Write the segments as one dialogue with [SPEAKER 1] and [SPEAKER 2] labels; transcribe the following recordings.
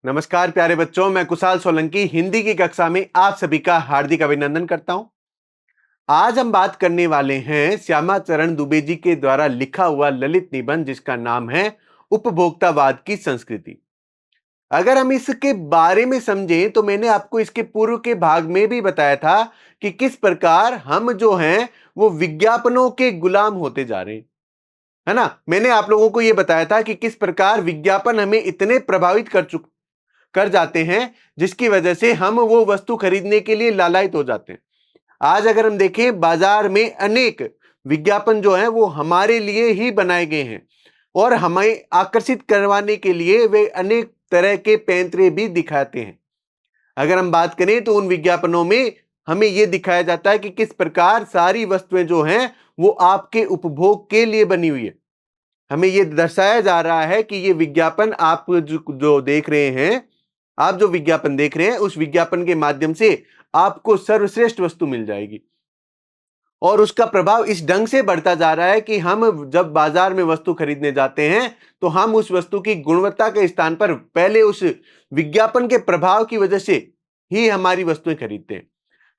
[SPEAKER 1] नमस्कार प्यारे बच्चों, मैं कुशाल सोलंकी हिंदी की कक्षा में आप सभी का हार्दिक अभिनंदन करता हूं। आज हम बात करने वाले हैं श्यामा चरण दुबे जी के द्वारा लिखा हुआ ललित निबंध जिसका नाम है उपभोक्तावाद की संस्कृति। अगर हम इसके बारे में समझें तो मैंने आपको इसके पूर्व के भाग में भी बताया था कि किस प्रकार हम जो हैं वो विज्ञापनों के गुलाम होते जा रहे हैं, है ना। मैंने आप लोगों को यह बताया था कि किस प्रकार विज्ञापन हमें इतने प्रभावित कर जाते हैं जिसकी वजह से हम वो वस्तु खरीदने के लिए लालायित हो जाते हैं। आज अगर हम देखें बाजार में अनेक विज्ञापन जो है वो हमारे लिए ही बनाए गए हैं और हमें आकर्षित करवाने के लिए वे अनेक तरह के पैंतरे भी दिखाते हैं। अगर हम बात करें तो उन विज्ञापनों में हमें यह दिखाया जाता है कि किस प्रकार सारी वस्तुएं जो हैं वो आपके उपभोग के लिए बनी हुई है। हमें यह दर्शाया जा रहा है कि ये विज्ञापन आप जो देख रहे हैं, आप जो विज्ञापन देख रहे हैं उस विज्ञापन के माध्यम से आपको सर्वश्रेष्ठ वस्तु मिल जाएगी और उसका प्रभाव इस ढंग से बढ़ता जा रहा है कि हम जब बाजार में वस्तु खरीदने जाते हैं तो हम उस वस्तु की गुणवत्ता के स्थान पर पहले उस विज्ञापन के प्रभाव की वजह से ही हमारी वस्तुएं खरीदते हैं।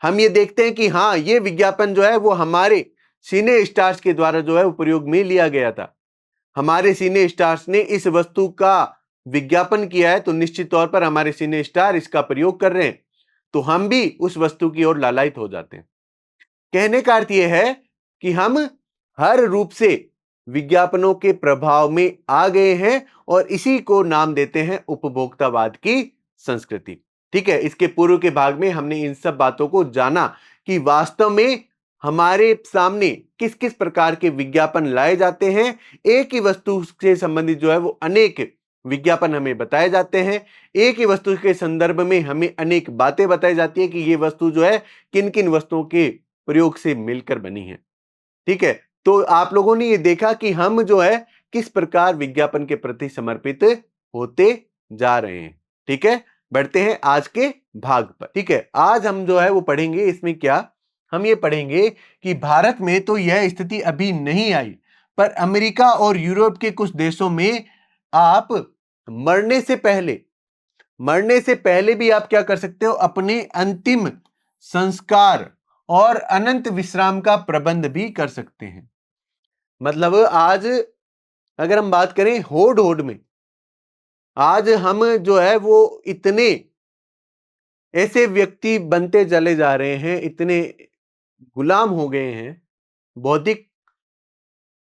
[SPEAKER 1] हम ये देखते हैं कि हाँ, ये विज्ञापन जो है वो हमारे सिने स्टार्स के द्वारा जो है वो प्रयोग में लिया गया था। हमारे सिने स्टार्स ने इस वस्तु का विज्ञापन किया है तो निश्चित तौर पर हमारे सिने स्टार इसका प्रयोग कर रहे हैं, तो हम भी उस वस्तु की ओर लालायित हो जाते हैं। कहने का अर्थ यह है कि हम हर रूप से विज्ञापनों के प्रभाव में आ गए हैं और इसी को नाम देते हैं उपभोक्तावाद की संस्कृति। ठीक है, इसके पूर्व के भाग में हमने इन सब बातों को जाना कि वास्तव में हमारे सामने किस किस प्रकार के विज्ञापन लाए जाते हैं। एक ही वस्तु से संबंधित जो है वो अनेक विज्ञापन हमें बताए जाते हैं। एक ही वस्तु के संदर्भ में हमें अनेक बातें बताई जाती है कि ये वस्तु जो है किन किन वस्तुओं के प्रयोग से मिलकर बनी है। ठीक है, तो आप लोगों ने ये देखा कि हम जो है किस प्रकार विज्ञापन के प्रति समर्पित होते जा रहे हैं। ठीक है, बढ़ते हैं आज के भाग पर। ठीक है, आज हम जो है वो पढ़ेंगे, इसमें क्या हम ये पढ़ेंगे कि भारत में तो यह स्थिति अभी नहीं आई, पर अमेरिका और यूरोप के कुछ देशों में आप मरने से पहले भी आप क्या कर सकते हो, अपने अंतिम संस्कार और अनंत विश्राम का प्रबंध भी कर सकते हैं। मतलब आज अगर हम बात करें होड़ होड़ में, आज हम जो है वो इतने ऐसे व्यक्ति बनते चले जा रहे हैं, इतने गुलाम हो गए हैं बौद्धिक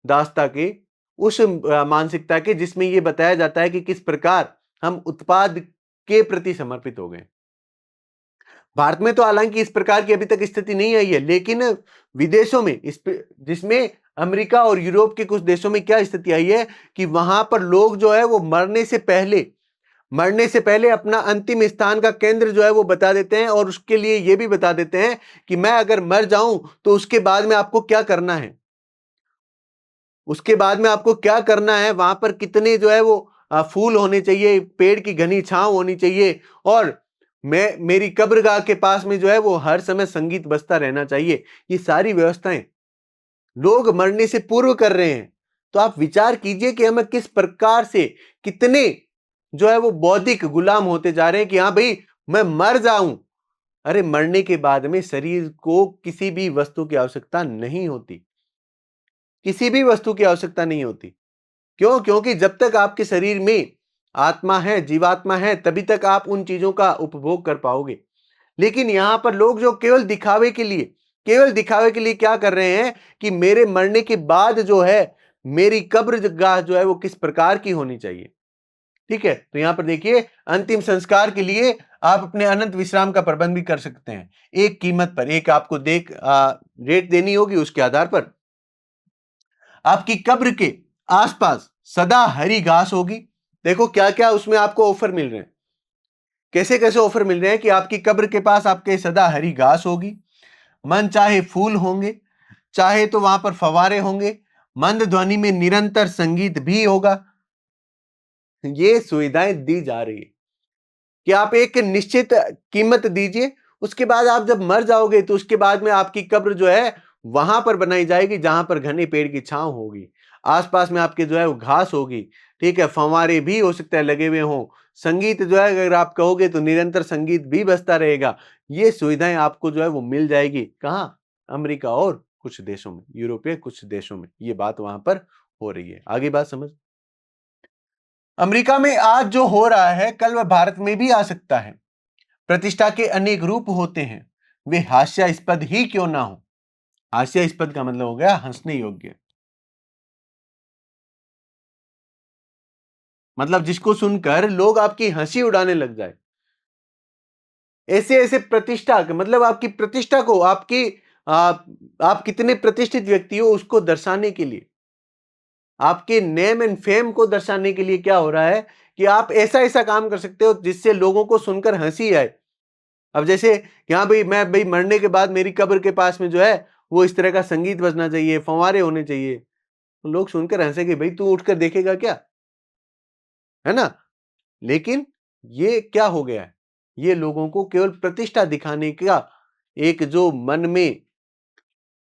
[SPEAKER 1] दासता के, उस मानसिकता के जिसमें यह बताया जाता है कि किस प्रकार हम उत्पाद के प्रति समर्पित हो गए। भारत में तो हालांकि इस प्रकार की अभी तक स्थिति नहीं आई है, लेकिन विदेशों में जिसमें अमेरिका और यूरोप के कुछ देशों में क्या स्थिति आई है कि वहां पर लोग जो है वो मरने से पहले अपना अंतिम स्थान का केंद्र जो है वो बता देते हैं और उसके लिए ये भी बता देते हैं कि मैं अगर मर जाऊं तो उसके बाद में आपको क्या करना है, वहां पर कितने जो है वो फूल होने चाहिए, पेड़ की घनी छांव होनी चाहिए और मेरी कब्रगाह के पास में जो है वो हर समय संगीत बजता रहना चाहिए। ये सारी व्यवस्थाएं लोग मरने से पूर्व कर रहे हैं। तो आप विचार कीजिए कि हमें किस प्रकार से कितने जो है वो बौद्धिक गुलाम होते जा रहे हैं कि हाँ भाई मैं मर जाऊं। अरे मरने के बाद में शरीर को किसी भी वस्तु की आवश्यकता नहीं होती, क्यों? क्योंकि जब तक आपके शरीर में आत्मा है, जीवात्मा है, तभी तक आप उन चीजों का उपभोग कर पाओगे। लेकिन यहां पर लोग जो केवल दिखावे के लिए क्या कर रहे हैं कि मेरे मरने के बाद जो है मेरी कब्रगाह जो है वो किस प्रकार की होनी चाहिए। ठीक है, तो यहां पर देखिए अंतिम संस्कार के लिए आप अपने अनंत विश्राम का प्रबंध भी कर सकते हैं। एक कीमत पर एक आपको रेट देनी होगी, उसके आधार पर आपकी कब्र के आसपास सदा हरी घास होगी। देखो क्या क्या उसमें आपको ऑफर मिल रहे हैं, कैसे कैसे ऑफर मिल रहे हैं कि आपकी कब्र के पास आपके सदा हरी घास होगी, मन चाहे फूल होंगे, चाहे तो वहां पर फवारे होंगे, मंद ध्वनि में निरंतर संगीत भी होगा। ये सुविधाएं दी जा रही है कि आप एक निश्चित कीमत दीजिए, उसके बाद आप जब मर जाओगे तो उसके बाद में आपकी कब्र जो है वहां पर बनाई जाएगी जहां पर घने पेड़ की छांव होगी, आसपास में आपके जो है वो घास होगी, ठीक है, फंवारे भी हो सकता है लगे हुए हों, संगीत जो है अगर आप कहोगे तो निरंतर संगीत भी बजता रहेगा। ये सुविधाएं आपको जो है वो मिल जाएगी। कहाँ? अमेरिका और कुछ देशों में, यूरोपीय कुछ देशों में ये बात वहां पर हो रही है। आगे बात समझ। अमेरिका में आज जो हो रहा है कल वह भारत में भी आ सकता है। प्रतिष्ठा के अनेक रूप होते हैं, वे हास्यास्पद ही क्यों ना हो। हास्यास्पद का मतलब हो गया हंसने योग्य, मतलब जिसको सुनकर लोग आपकी हंसी उड़ाने लग जाए। ऐसे ऐसे प्रतिष्ठा के मतलब आपकी प्रतिष्ठा को, आपकी आप कितने प्रतिष्ठित व्यक्ति हो उसको दर्शाने के लिए, आपके नेम एंड फेम को दर्शाने के लिए क्या हो रहा है कि आप ऐसा ऐसा काम कर सकते हो जिससे लोगों को सुनकर हंसी आए। अब जैसे यहाँ भाई मरने के बाद मेरी कब्र के पास में जो है वो इस तरह का संगीत बजना चाहिए, फंवारे होने चाहिए, तो लोग सुनकर हंसेंगे, भाई तू उठकर देखेगा क्या, है ना। लेकिन ये क्या हो गया है, ये लोगों को केवल प्रतिष्ठा दिखाने का एक जो मन में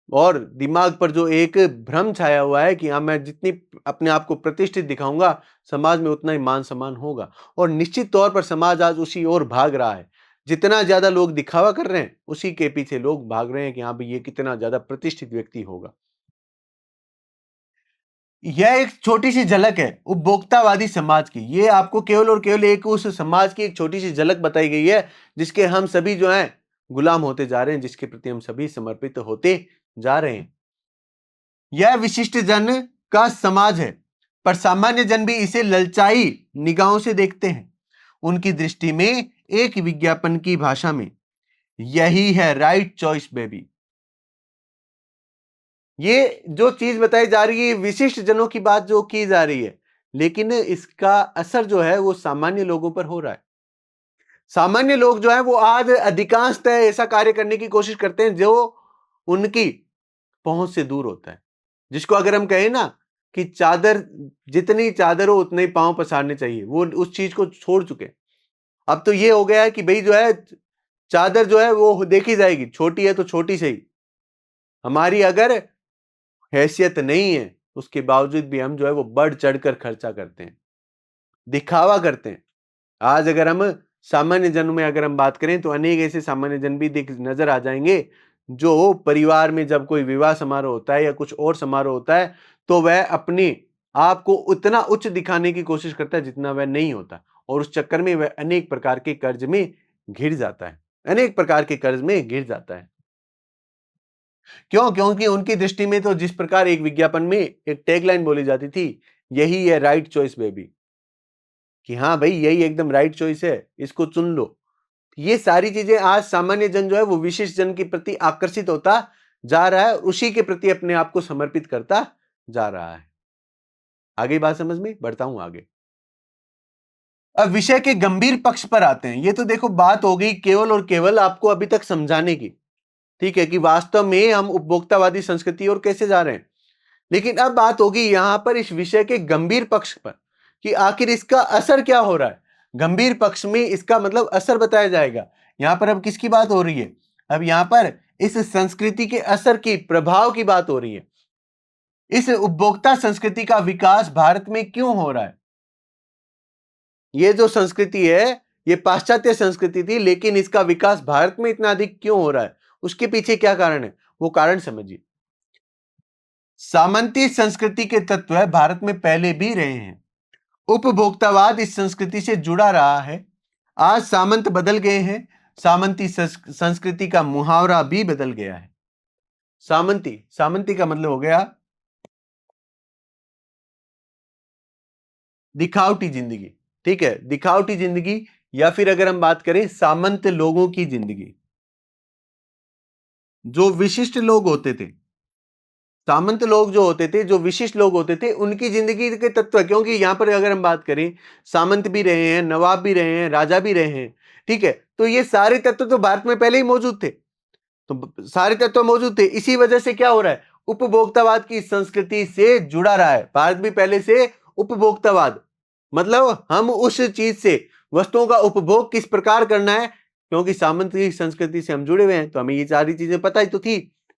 [SPEAKER 1] और दिमाग पर जो एक भ्रम छाया हुआ है कि हाँ मैं जितनी अपने आप को प्रतिष्ठित दिखाऊंगा समाज में उतना ही मान सम्मान होगा। और निश्चित तौर पर समाज आज उसी ओर भाग रहा है। जितना ज्यादा लोग दिखावा कर रहे हैं उसी के पीछे लोग भाग रहे हैं कि हाँ भाई ये कितना ज्यादा प्रतिष्ठित व्यक्ति होगा। यह एक छोटी सी झलक है उपभोक्तावादी समाज की। ये आपको केवल और केवल एक उस समाज की एक छोटी सी झलक बताई गई है जिसके हम सभी जो हैं गुलाम होते जा रहे हैं, जिसके प्रति हम सभी समर्पित होते जा रहे हैं। यह विशिष्ट जन का समाज है, पर सामान्य जन भी इसे ललचाई निगाहों से देखते हैं। उनकी दृष्टि में एक विज्ञापन की भाषा में यही है राइट चॉइस बेबी। ये जो चीज बताई जा रही है विशिष्ट जनों की बात जो की जा रही है, लेकिन इसका असर जो है वो सामान्य लोगों पर हो रहा है। सामान्य लोग जो है वो आज अधिकांशतः ऐसा कार्य करने की कोशिश करते हैं जो उनकी पहुंच से दूर होता है। जिसको अगर हम कहें ना कि चादर, जितनी चादर हो उतने ही पांव पसारने चाहिए, वो उस चीज को छोड़ चुके। अब तो ये हो गया है कि भाई जो है चादर जो है वो देखी जाएगी, छोटी है तो छोटी सही, हमारी अगर हैसियत नहीं है उसके बावजूद भी हम जो है वो बढ़ चढ़कर खर्चा करते हैं, दिखावा करते हैं। आज अगर हम सामान्य जन में अगर हम बात करें तो अनेक ऐसे सामान्य जन भी दिख नजर आ जाएंगे जो परिवार में जब कोई विवाह समारोह होता है या कुछ और समारोह होता है तो वह अपने आप को उतना उच्च दिखाने की कोशिश करता है जितना वह नहीं होता, और उस चक्कर में वह अनेक प्रकार के कर्ज में घिर जाता है, अनेक प्रकार के कर्ज में घिर जाता है। क्यों? क्योंकि उनकी दृष्टि में तो जिस प्रकार एक विज्ञापन में एक टैगलाइन बोली जाती थी, यही है राइट चॉइस बेबी, कि हाँ भाई यही एकदम राइट चॉइस है, इसको चुन लो। ये सारी चीजें आज सामान्य जन जो है वो विशिष्ट जन के प्रति आकर्षित होता जा रहा है, उसी के प्रति अपने आप को समर्पित करता जा रहा है। आगे बात समझ में, बढ़ता हूं आगे। अब विषय के गंभीर पक्ष पर आते हैं। ये तो देखो बात हो गई केवल और केवल आपको अभी तक समझाने की, ठीक है, कि वास्तव में हम उपभोक्तावादी संस्कृति और कैसे जा रहे हैं। लेकिन अब बात होगी यहां पर इस विषय के गंभीर पक्ष पर कि आखिर इसका असर क्या हो रहा है। गंभीर पक्ष में इसका मतलब असर बताया जाएगा। यहां पर अब किसकी बात हो रही है? अब यहां पर इस संस्कृति के असर की, प्रभाव की बात हो रही है। इस उपभोक्ता संस्कृति का विकास भारत में क्यों हो रहा है? ये जो संस्कृति है ये पाश्चात्य संस्कृति थी, लेकिन इसका विकास भारत में इतना अधिक क्यों हो रहा है? उसके पीछे क्या कारण है, वो कारण समझिए। सामंती संस्कृति के तत्व भारत में पहले भी रहे हैं। उपभोक्तावाद इस संस्कृति से जुड़ा रहा है। आज सामंत बदल गए हैं, सामंती संस्कृति का मुहावरा भी बदल गया है। सामंती, सामंती का मतलब हो गया दिखावटी जिंदगी, ठीक है, दिखावटी जिंदगी, या फिर अगर हम बात करें सामंत लोगों की जिंदगी। जो विशिष्ट लोग होते थे, सामंत लोग जो होते थे, जो विशिष्ट लोग होते थे, उनकी जिंदगी के तत्व, क्योंकि यहां पर अगर हम बात करें सामंत भी रहे हैं, नवाब भी रहे हैं, राजा भी रहे हैं, ठीक है, तो ये सारे तत्व तो भारत में पहले ही मौजूद थे। तो सारे तत्व मौजूद थे, इसी वजह से क्या हो रहा है, उपभोक्तावाद की संस्कृति से जुड़ा रहा है। भारत भी पहले से उपभोक्तावाद, मतलब हम उस चीज से वस्तुओं का उपभोग किस प्रकार करना है, क्योंकि सामंत की संस्कृति से हम जुड़े हुए हैं तो हमें ये सारी चीजें पता ही तो थी।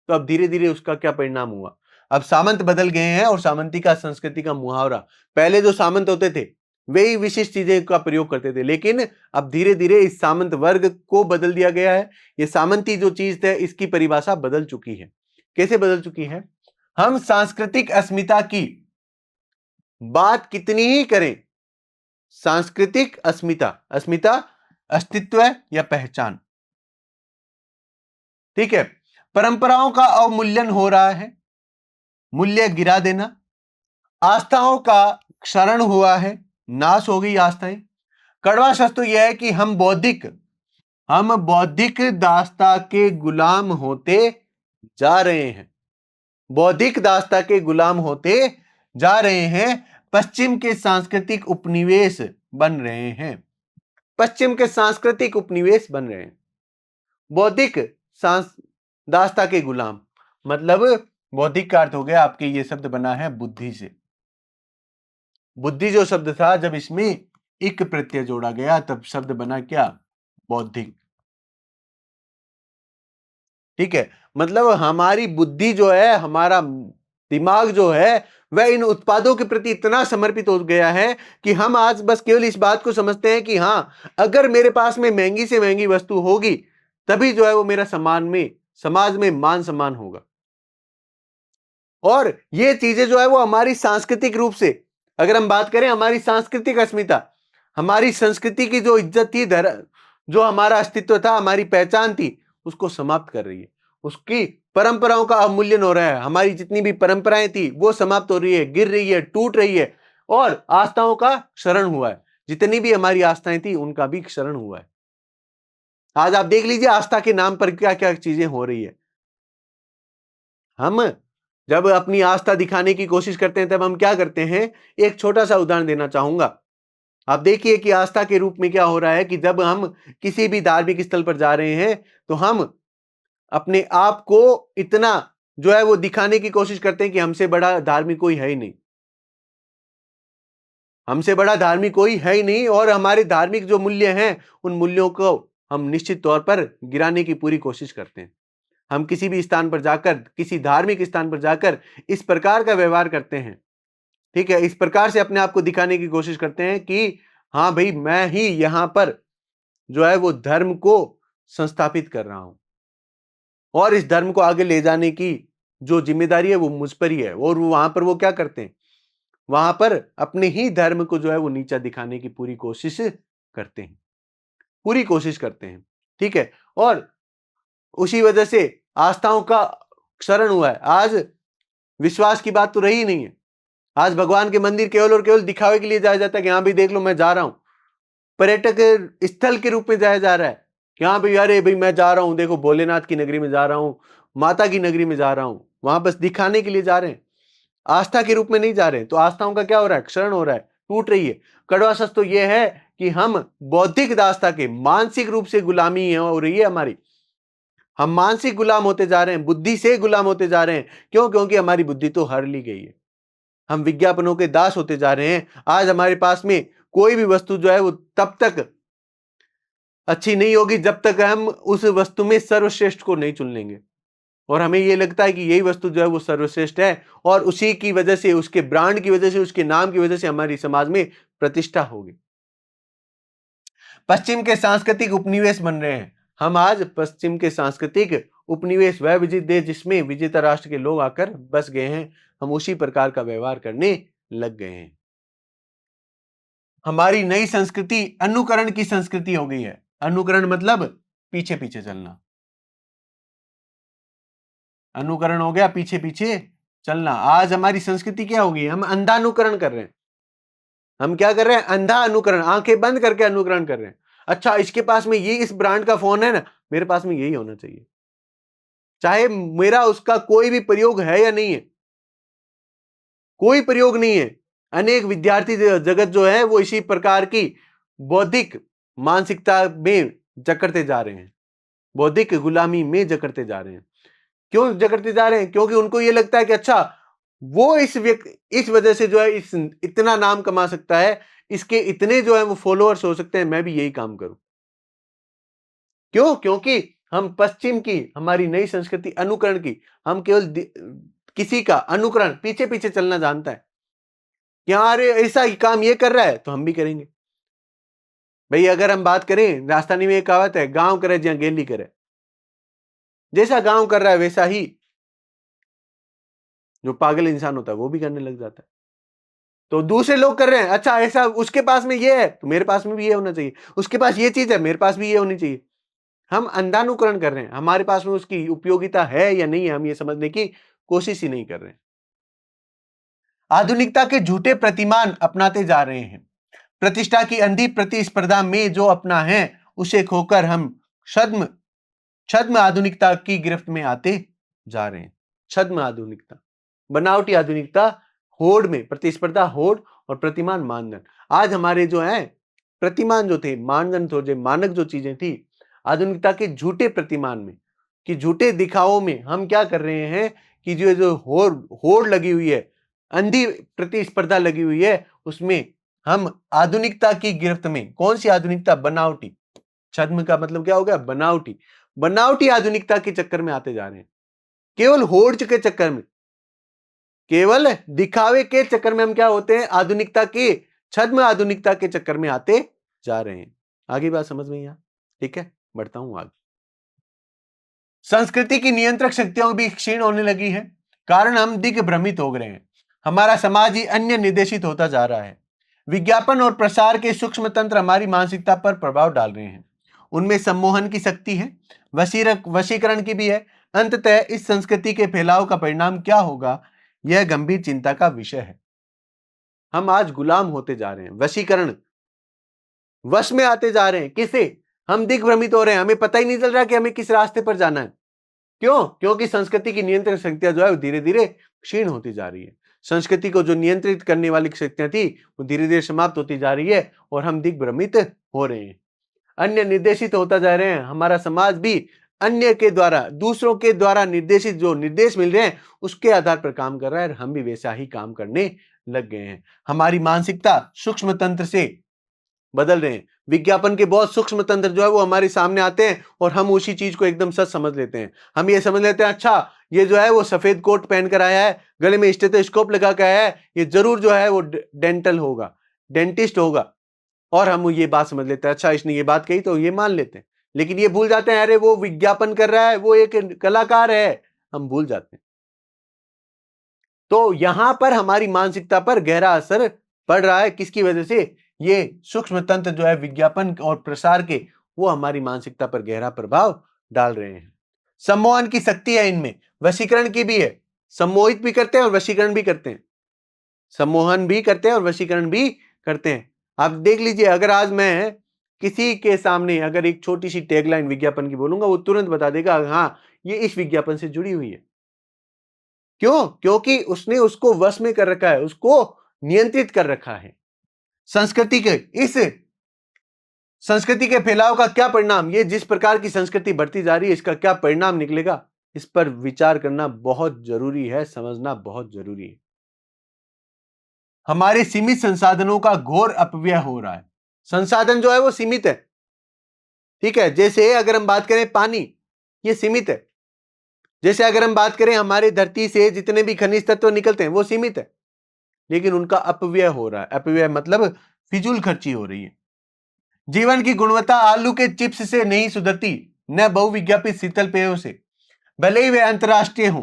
[SPEAKER 1] तो अब धीरे धीरे उसका क्या परिणाम हुआ, अब सामंत बदल गए हैं और सामंती का संस्कृति का मुहावरा, पहले जो सामंत होते थे वही विशिष्ट चीजें का प्रयोग करते थे, लेकिन अब धीरे धीरे इस सामंत वर्ग को बदल दिया गया है। ये सामंती जो चीज है इसकी परिभाषा बदल चुकी है। कैसे बदल चुकी है? हम सांस्कृतिक अस्मिता की बात कितनी ही करें, सांस्कृतिक अस्मिता, अस्मिता अस्तित्व या पहचान, ठीक है, परंपराओं का अवमूल्यन हो रहा है, मूल्य गिरा देना, आस्थाओं का क्षरण हुआ है, नाश हो गई आस्थाएं। कड़वा सच तो यह है कि हम बौद्धिक दास्ता के गुलाम होते जा रहे हैं, बौद्धिक दास्ता के गुलाम होते जा रहे हैं, पश्चिम के सांस्कृतिक उपनिवेश बन रहे हैं, पश्चिम के सांस्कृतिक उपनिवेश बन रहे हैं। बौद्धिक दास्ता के गुलाम मतलब बौद्धिक का अर्थ हो गया आपके, ये शब्द बना है बुद्धि से। बुद्धि जो शब्द था, जब इसमें इक प्रत्यय जोड़ा गया तब शब्द बना क्या? बौद्धिक। ठीक है, मतलब हमारी बुद्धि जो है, हमारा दिमाग जो है, वह इन उत्पादों के प्रति इतना समर्पित हो गया है कि हम आज बस केवल इस बात को समझते हैं कि हाँ, अगर मेरे पास में महंगी से महंगी वस्तु होगी तभी जो है वो मेरा समाज में मान सम्मान होगा। और ये चीजें जो है वो हमारी सांस्कृतिक रूप से, अगर हम बात करें हमारी सांस्कृतिक अस्मिता, हमारी संस्कृति की जो इज्जत थी, जो हमारा अस्तित्व था, हमारी पहचान थी, उसको समाप्त कर रही है। उसकी परंपराओं का अवमूल्यन हो रहा है, हमारी जितनी भी परंपराएं थी वो समाप्त हो रही है, गिर रही है, टूट रही है, और आस्थाओं का क्षरण हुआ है। जितनी भी हमारी आस्थाएं थी उनका भी क्षरण हुआ है। आज आप देख लीजिए आस्था के नाम पर क्या क्या चीजें हो रही है। हम जब अपनी आस्था दिखाने की कोशिश करते हैं तब हम क्या करते हैं? एक छोटा सा उदाहरण देना चाहूंगा। आप देखिए कि आस्था के रूप में क्या हो रहा है कि जब हम किसी भी धार्मिक स्थल पर जा रहे हैं तो हम अपने आप को इतना जो है वो दिखाने की कोशिश करते हैं कि हमसे बड़ा धार्मिक कोई है ही नहीं, हमसे बड़ा धार्मिक कोई है ही नहीं, और हमारे धार्मिक जो मूल्य हैं उन मूल्यों को हम निश्चित तौर पर गिराने की पूरी कोशिश करते हैं। हम किसी भी स्थान पर जाकर, किसी धार्मिक स्थान पर जाकर इस प्रकार का व्यवहार करते हैं, ठीक है, इस प्रकार से अपने आप को दिखाने की कोशिश करते हैं कि हाँ भाई, मैं ही यहां पर जो है वो धर्म को संस्थापित कर रहा हूं, और इस धर्म को आगे ले जाने की जो जिम्मेदारी है वो मुझ पर ही है। और वहां पर वो क्या करते हैं? वहां पर अपने ही धर्म को जो है वो नीचा दिखाने की पूरी कोशिश करते हैं, पूरी कोशिश करते हैं, ठीक है। और उसी वजह से आस्थाओं का क्षरण हुआ है। आज विश्वास की बात तो रही नहीं है। आज भगवान के मंदिर केवल और केवल दिखावे के लिए जाया जाता है कि हाँ भाई देख लो मैं जा रहा हूं, पर्यटक स्थल के रूप में जाया जा रहा है कि हाँ भाई, अरे भाई मैं जा रहा हूं, देखो भोलेनाथ की नगरी में जा रहा हूं, माता की नगरी में जा रहा हूं, वहां बस दिखाने के लिए जा रहे हैं, आस्था के रूप में नहीं जा रहे हैं। तो आस्थाओं का क्या हो रहा है? क्षरण हो रहा है, टूट रही है। कड़वा सच तो यह है कि हम बौद्धिक दास्ता के मानसिक रूप से गुलामी हो रही है हमारी, हम मानसिक गुलाम होते जा रहे हैं, बुद्धि से गुलाम होते जा रहे हैं। क्यों? क्योंकि हमारी बुद्धि तो हर ली गई है, हम विज्ञापनों के दास होते जा रहे हैं। आज हमारे पास में कोई भी वस्तु जो है वो तब तक अच्छी नहीं होगी जब तक हम उस वस्तु में सर्वश्रेष्ठ को नहीं चुन लेंगे, और हमें यह लगता है कि यही वस्तु जो है वो सर्वश्रेष्ठ है, और उसी की वजह से, उसके ब्रांड की वजह से, उसके नाम की वजह से हमारी समाज में प्रतिष्ठा होगी। पश्चिम के सांस्कृतिक उपनिवेश बन रहे हैं हम आज, पश्चिम के सांस्कृतिक उपनिवेश, वह विजित देश जिसमें विजेता राष्ट्र के लोग आकर बस गए हैं, हम उसी प्रकार का व्यवहार करने लग गए हैं। हमारी नई संस्कृति अनुकरण की संस्कृति हो गई है। अनुकरण मतलब पीछे पीछे चलना, अनुकरण हो गया पीछे पीछे चलना। आज हमारी संस्कृति क्या हो गई? हम अंधा अनुकरण कर रहे हैं। हम क्या कर रहे हैं? अंधा अनुकरण, आंखें बंद करके अनुकरण कर रहे हैं। अच्छा, इसके पास में ये इस ब्रांड का फोन है ना, मेरे पास में यही होना चाहिए, चाहे मेरा उसका कोई भी प्रयोग है या नहीं है, कोई प्रयोग नहीं है। अनेक विद्यार्थी जगत जो है वो इसी प्रकार की बौद्धिक मानसिकता में जकड़ते जा रहे हैं, बौद्धिक गुलामी में जकड़ते जा रहे हैं। क्यों जकड़ते जा रहे हैं? क्योंकि उनको ये लगता है कि अच्छा, वो इस वजह से जो है इस इतना नाम कमा सकता है, इसके इतने जो है वो फॉलोअर्स हो सकते हैं, मैं भी यही काम करूं। क्यों? क्योंकि हम पश्चिम की, हमारी नई संस्कृति अनुकरण की, हम केवल किसी का अनुकरण, पीछे पीछे चलना जानता है कि हाँ अरे ऐसा ही काम ये कर रहा है तो हम भी करेंगे। भाई अगर हम बात करें, राजस्थानी में एक कहावत है, गांव करे जहां गेली करे। जैसा गांव कर रहा है वैसा ही जो पागल इंसान होता है वो भी करने लग जाता है। तो दूसरे लोग कर रहे हैं, अच्छा ऐसा उसके पास में ये है तो मेरे पास में भी ये होना चाहिए, उसके पास ये चीज है मेरे पास भी ये होनी चाहिए। हम अंधानुकरण कर रहे हैं, हमारे पास में उसकी उपयोगिता है या नहीं है हम ये समझने की कोशिश ही नहीं कर रहे हैं। आधुनिकता के झूठे प्रतिमान अपनाते जा रहे हैं। प्रतिष्ठा की अंधी प्रतिस्पर्धा में जो अपना है उसे खोकर हम छद्म छद्म आधुनिकता की गिरफ्त में आते जा रहे हैं। छद्म आधुनिकता, बनावटी आधुनिकता, होड़ में प्रतिस्पर्धा, होड़ और प्रतिमान मानदंड। आज हमारे जो है प्रतिमान जो थे, मानदंड थे, मानक जो चीजें थी, आधुनिकता के झूठे प्रतिमान में, कि झूठे दिखावों में हम क्या कर रहे हैं कि जो होड़ होड़ लगी हुई है, अंधी प्रतिस्पर्धा लगी हुई है, उसमें हम आधुनिकता की गिरफ्त में, कौन सी आधुनिकता? बनावटी। छद्म का मतलब क्या हो गया? बनावटी। बनावटी आधुनिकता के चक्कर में आते जा रहे हैं, केवल होड़ के चक्कर में, केवल दिखावे के चक्कर में हम क्या होते हैं? आधुनिकता के, छद्म आधुनिकता के चक्कर में आते जा रहे हैं। आगे बात समझ में? यहां ठीक है, बढ़ता हूं आगे। संस्कृति की नियंत्रक शक्तियां भी क्षीण होने लगी है, कारण हम दिग्भ्रमित हो गए हैं। हमारा समाज ही अन्य निर्देशित होता जा रहा है। विज्ञापन और प्रसार के सूक्ष्म तंत्र हमारी मानसिकता पर प्रभाव डाल रहे हैं। उनमें सम्मोहन की शक्ति है, वशीकरण की भी है। अंततः इस संस्कृति के फैलाव का परिणाम क्या होगा, यह गंभीर चिंता का विषय है। हम आज गुलाम होते जा रहे हैं, वशीकरण, वश में आते जा रहे हैं। किसे? हम दिग्भ्रमित हो रहे हैं, हमें पता ही नहीं चल रहा कि हमें किस रास्ते पर जाना है। क्यों? क्योंकि संस्कृति की नियंत्रण शक्तियां जो है वो धीरे धीरे क्षीण होती जा रही है। संस्कृति को जो नियंत्रित करने वाली शक्तियां थी वो धीरे धीरे समाप्त होती जा रही है और हम दिग्भ्रमित हो रहे हैं, अन्य निर्देशित होता जा रहे हैं। हमारा समाज भी अन्य के द्वारा, दूसरों के द्वारा निर्देशित, जो निर्देश मिल रहे हैं उसके आधार पर काम कर रहा है और हम भी वैसा ही काम करने लग गए हैं। हमारी मानसिकता सूक्ष्म तंत्र से बदल रहे हैं। विज्ञापन के बहुत सूक्ष्म तंत्र जो है वो हमारे सामने आते हैं और हम उसी चीज को एकदम सच समझ लेते हैं। हम ये समझ लेते हैं, अच्छा ये जो है वो सफेद कोट पहन कर आया है, गले में स्टेथोस्कोप लगा कर आया है, ये जरूर जो है वो डेंटल होगा, डेंटिस्ट होगा। और हम ये बात समझ लेते हैं, अच्छा इसने ये बात कही तो ये मान लेते हैं। लेकिन ये भूल जाते हैं, अरे वो विज्ञापन कर रहा है, वो एक कलाकार है, हम भूल जाते हैं। तो यहां पर हमारी मानसिकता पर गहरा असर पड़ रहा है। किसकी वजह से? ये सूक्ष्म तंत्र जो है विज्ञापन और प्रसार के, वो हमारी मानसिकता पर गहरा प्रभाव डाल रहे हैं। सम्मोहन की शक्ति है इनमें, वशीकरण की भी है। सम्मोहित भी करते हैं और वशीकरण भी करते हैं, सम्मोहन भी करते हैं और वशीकरण भी करते हैं। आप देख लीजिए, अगर आज मैं किसी के सामने अगर एक छोटी सी टैगलाइन विज्ञापन की बोलूंगा, वो तुरंत बता देगा हाँ ये इस विज्ञापन से जुड़ी हुई है। क्यों? क्योंकि उसने उसको वश में कर रखा है, उसको नियंत्रित कर रखा है। संस्कृति के, इस संस्कृति के फैलाव का क्या परिणाम, ये जिस प्रकार की संस्कृति बढ़ती जा रही है इसका क्या परिणाम निकलेगा, इस पर विचार करना बहुत जरूरी है, समझना बहुत जरूरी है। हमारे सीमित संसाधनों का घोर अपव्यय हो रहा है। संसाधन जो है वो सीमित है, ठीक है। जैसे अगर हम बात करें पानी, ये सीमित है। जैसे अगर हम बात करें हमारी धरती से जितने भी खनिज तत्व निकलते हैं वो सीमित है, लेकिन उनका अपव्यय हो रहा है। अपव्यय मतलब फिजूल खर्ची हो रही है। जीवन की गुणवत्ता आलू के चिप्स से नहीं सुधरती, न बहुविज्ञापित शीतल पेयों से, भले ही वे अंतरराष्ट्रीय हों।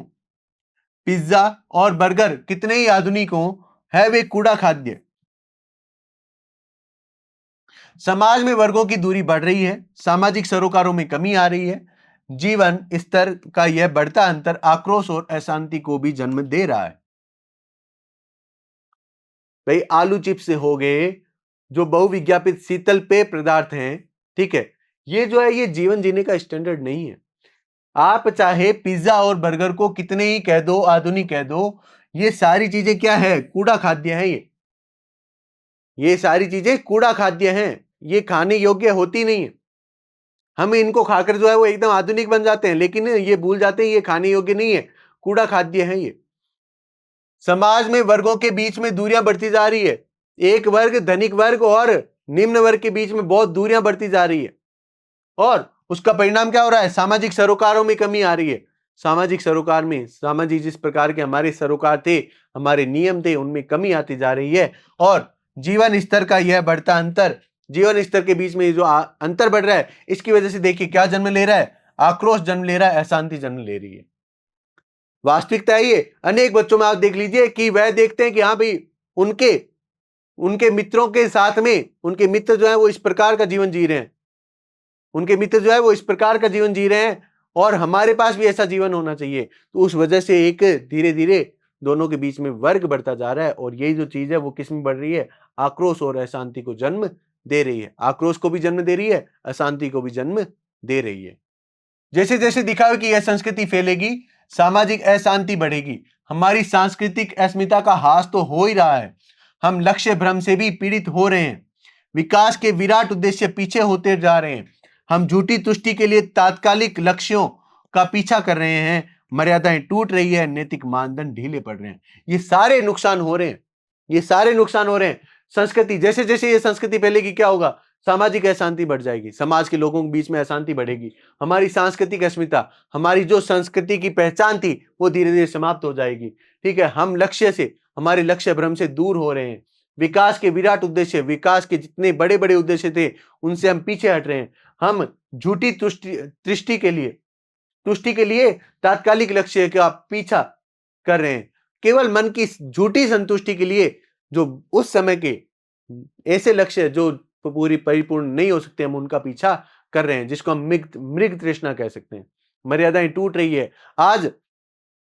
[SPEAKER 1] पिज्जा और बर्गर कितने ही आधुनिक हों, है वे कूड़ा खाद्य। समाज में वर्गों की दूरी बढ़ रही है, सामाजिक सरोकारों में कमी आ रही है। जीवन स्तर का यह बढ़ता अंतर आक्रोश और अशांति को भी जन्म दे रहा है। भाई आलू चिप्स हो गए, जो बहुविज्ञापित शीतल पेय पदार्थ हैं, ठीक है, ये जो है ये जीवन जीने का स्टैंडर्ड नहीं है। आप चाहे पिज्जा और बर्गर को कितने ही कह दो, आधुनिक कह दो, ये सारी चीजें क्या है? कूड़ा खाद्य है। ये सारी चीजें कूड़ा खाद्य हैं, ये खाने योग्य होती नहीं है। हम इनको खाकर जो है वो एकदम आधुनिक बन जाते हैं, लेकिन ये भूल जाते हैं ये खाने योग्य नहीं है, कूड़ा खाद्य है ये। समाज में वर्गों के बीच में दूरियां बढ़ती जा रही है। एक वर्ग, धनिक वर्ग और निम्न वर्ग के बीच में बहुत दूरियां बढ़ती जा रही है, और उसका परिणाम क्या हो रहा है? सामाजिक सरोकारों में कमी आ रही है। सामाजिक सरोकार में, सामाजिक जिस प्रकार के हमारे सरोकार थे, हमारे नियम थे, उनमें कमी आती जा रही है और जीवन स्तर का यह बढ़ता अंतर, जीवन स्तर के बीच में जो अंतर बढ़ रहा है, इसकी वजह से देखिए क्या जन्म ले रहा है, आक्रोश जन्म ले रहा है, अशांति जन्म ले रही है। वास्तविकता ये अनेक बच्चों में आप देख लीजिए कि वह देखते हैं कि हाँ भाई उनके उनके मित्रों के साथ में उनके मित्र जो है वो इस प्रकार का जीवन जी रहे हैं, उनके मित्र जो है वो इस प्रकार का जीवन जी रहे हैं और हमारे पास भी ऐसा जीवन होना चाहिए। तो उस वजह से एक धीरे धीरे दोनों के बीच में वर्ग बढ़ता जा रहा है और यही जो चीज है वो किस में बढ़ रही है, आक्रोश और अशांति को जन्म दे रही है। आक्रोश को भी जन्म दे रही है, अशांति को भी जन्म दे रही है। जैसे जैसे दिखावे की यह संस्कृति फैलेगी, सामाजिक अशांति बढ़ेगी, हमारी सांस्कृतिक अस्मिता का ह्रास तो हो ही रहा है, हम लक्ष्य भ्रम से भी पीड़ित हो रहे हैं, विकास के विराट उद्देश्य पीछे होते जा रहे हैं, हम झूठी तुष्टि के लिए तात्कालिक लक्ष्यों का पीछा कर रहे हैं, मर्यादाएं टूट रही है, नैतिक मानदंड ढीले पड़ रहे हैं। ये सारे नुकसान हो रहे हैं, ये सारे नुकसान हो रहे हैं। संस्कृति जैसे जैसे ये संस्कृति फैलेगी क्या होगा, सामाजिक अशांति बढ़ जाएगी, समाज के लोगों के बीच में अशांति बढ़ेगी, हमारी सांस्कृतिक अस्मिता, हमारी जो संस्कृति की पहचान थी वो धीरे धीरे समाप्त हो जाएगी। ठीक है, हम लक्ष्य से, हमारे लक्ष्य भ्रम से दूर हो रहे हैं, विकास के विराट उद्देश्य, विकास के जितने बड़े बड़े उद्देश्य थे उनसे हम पीछे हट रहे हैं, हम झूठी तुष्टि के लिए तात्कालिक लक्ष्य का पीछा कर रहे हैं, केवल मन की झूठी संतुष्टि के लिए जो उस समय के ऐसे लक्ष्य जो पूरी परिपूर्ण नहीं हो सकते, हम उनका पीछा कर रहे हैं, जिसको हम मृग तृष्णा कह सकते हैं। मर्यादाएं टूट रही है, आज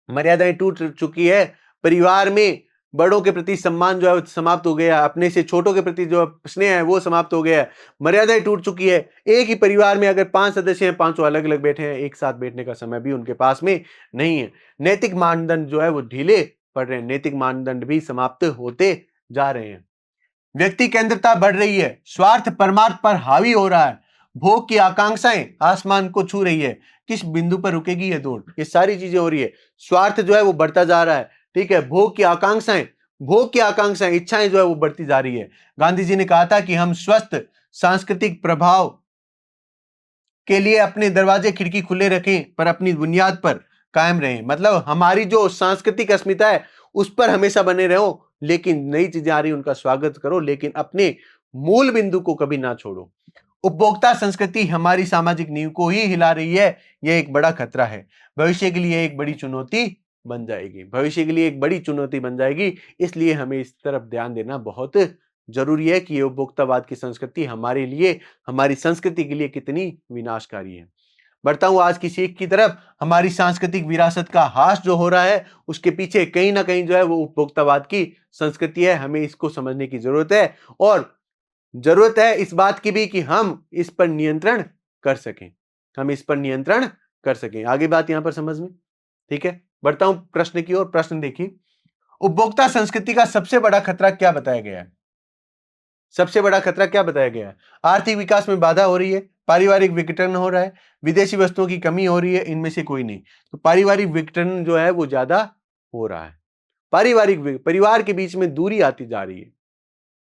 [SPEAKER 1] मर्यादाएं टूट चुकी है, परिवार में बड़ों के प्रति सम्मान जो है समाप्त हो गया, अपने से छोटों के प्रति जो स्नेह है वो समाप्त हो गया है, मर्यादाएं टूट चुकी है। एक ही परिवार में अगर 5 सदस्य हैं, पांचों अलग अलग बैठे हैं, एक साथ बैठने का समय भी उनके पास में नहीं है। नैतिक मानदंड जो है वो ढीले पड़ रहे हैं, नैतिक मानदंड भी समाप्त होते जा रहे हैं। व्यक्ति केंद्रता बढ़ रही है, स्वार्थ परमार्थ पर हावी हो रहा है, भोग की आकांक्षाएं आसमान को छू रही है, किस बिंदु पर रुकेगी यह दौड़, ये सारी चीजें हो रही है। स्वार्थ जो है वो बढ़ता जा रहा है, ठीक है, भोग की आकांक्षाएं, इच्छाएं जो है वो बढ़ती जा रही है। गांधी जी ने कहा था कि हम स्वस्थ सांस्कृतिक प्रभाव के लिए अपने दरवाजे खिड़की खुले रखें, पर अपनी बुनियाद पर कायम रहें। मतलब हमारी जो सांस्कृतिक अस्मिता है उस पर हमेशा बने रहो, लेकिन नई चीजें आ रही उनका स्वागत करो, लेकिन अपने मूल बिंदु को कभी ना छोड़ो। उपभोक्ता संस्कृति हमारी सामाजिक नींव को ही हिला रही है, यह एक बड़ा खतरा है, भविष्य के लिए एक बड़ी चुनौती बन जाएगी, भविष्य के लिए एक बड़ी चुनौती बन जाएगी। इसलिए हमें इस तरफ ध्यान देना बहुत जरूरी है कि ये उपभोक्तावाद की संस्कृति हमारे लिए, हमारी संस्कृति के लिए कितनी विनाशकारी है। बढ़ता हूं आज की सीख की तरफ। हमारी सांस्कृतिक विरासत का ह्रास जो हो रहा है उसके पीछे कहीं ना कहीं जो है वो उपभोक्तावाद की संस्कृति है, हमें इसको समझने की जरूरत है और जरूरत है इस बात की भी कि हम इस पर नियंत्रण कर सकें, हम इस पर नियंत्रण कर सकें। आगे बात यहां पर समझ में, ठीक है। बढ़ता हूं प्रश्न की ओर। प्रश्न देखिए, उपभोक्ता संस्कृति का सबसे बड़ा खतरा क्या बताया गया है? सबसे बड़ा खतरा क्या बताया गया है? आर्थिक विकास में बाधा हो रही है, पारिवारिक विघटन हो रहा है, विदेशी वस्तुओं की कमी हो रही है, इनमें से कोई नहीं। तो पारिवारिक विघटन जो है वो ज्यादा हो रहा है, परिवार के बीच में दूरी आती जा रही है,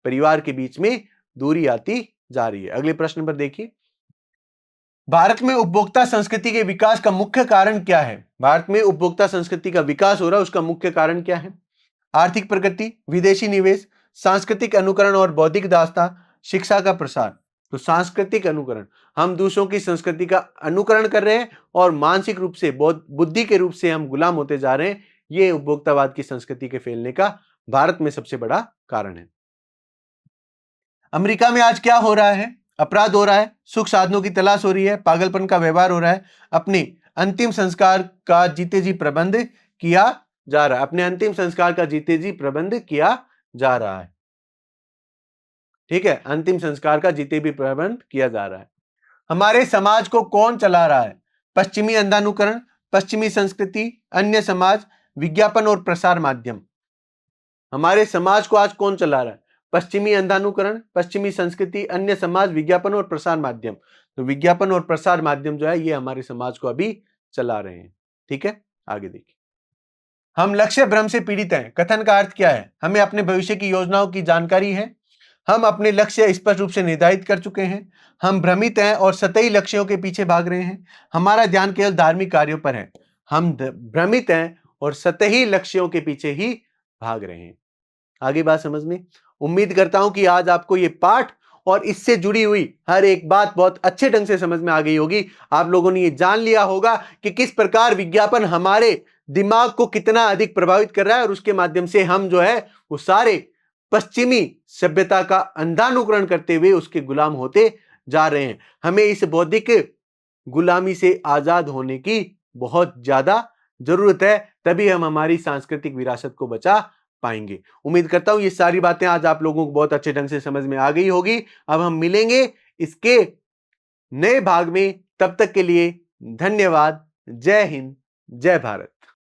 [SPEAKER 1] परिवार के बीच में दूरी आती जा रही है। अगले प्रश्न पर देखिए, भारत में उपभोक्ता संस्कृति के विकास का मुख्य कारण क्या है? भारत में उपभोक्ता संस्कृति का विकास हो रहा है, उसका मुख्य कारण क्या है? आर्थिक प्रगति, विदेशी निवेश, सांस्कृतिक अनुकरण और बौद्धिक दासता, शिक्षा का प्रसार। तो सांस्कृतिक अनुकरण, हम दूसरों की संस्कृति का अनुकरण कर रहे हैं और मानसिक रूप से, बुद्धि के रूप से हम गुलाम होते जा रहे हैं। ये उपभोक्तावाद की संस्कृति के फैलने का भारत में सबसे बड़ा कारण है। अमेरिका में आज क्या हो रहा है? अपराध हो रहा है, सुख साधनों की तलाश हो रही है, पागलपन का व्यवहार हो रहा है, अपने अंतिम संस्कार का जीते जी प्रबंध किया जा रहा है, अपने अंतिम संस्कार का जीते जी प्रबंध किया जा रहा है, ठीक है, अंतिम संस्कार का जीते भी प्रबंध किया जा रहा है। हमारे समाज को कौन चला रहा है? पश्चिमी अंधानुकरण, पश्चिमी संस्कृति, अन्य समाज, विज्ञापन और प्रसार माध्यम। हमारे समाज को आज कौन चला रहा है? पश्चिमी अंधानुकरण, पश्चिमी संस्कृति, अन्य समाज, विज्ञापन और प्रसार माध्यम। तो विज्ञापन और प्रसार माध्यम जो है ये हमारे समाज को अभी चला रहे हैं, ठीक है। आगे देखिए, हम लक्ष्य भ्रम से पीड़ित हैं। कथन का अर्थ क्या है? हमें अपने भविष्य की योजनाओं की जानकारी है, हम अपने लक्ष्य स्पष्ट रूप से निर्धारित कर चुके हैं, हम भ्रमित हैं और सतही लक्ष्यों के पीछे भाग रहे हैं, हमारा ध्यान केवल धार्मिक कार्यों पर है। हम भ्रमित हैं और सतही लक्ष्यों के पीछे ही भाग रहे हैं। आगे बात समझ में? उम्मीद करता हूं कि आज आपको यह पाठ और इससे जुड़ी हुई हर एक बात बहुत अच्छे ढंग से समझ में आ गई होगी। आप लोगों ने यह जान लिया होगा कि किस प्रकार विज्ञापन हमारे दिमाग को कितना अधिक प्रभावित कर रहा है और उसके माध्यम से हम जो है वो सारे पश्चिमी सभ्यता का अंधानुकरण करते हुए उसके गुलाम होते जा रहे हैं। हमें इस बौद्धिक गुलामी से आजाद होने की बहुत ज्यादा जरूरत है, तभी हम हमारी सांस्कृतिक विरासत को बचा पाएंगे। उम्मीद करता हूं ये सारी बातें आज आप लोगों को बहुत अच्छे ढंग से समझ में आ गई होगी। अब हम मिलेंगे इसके नए भाग में, तब तक के लिए धन्यवाद। जय हिंद, जय भारत।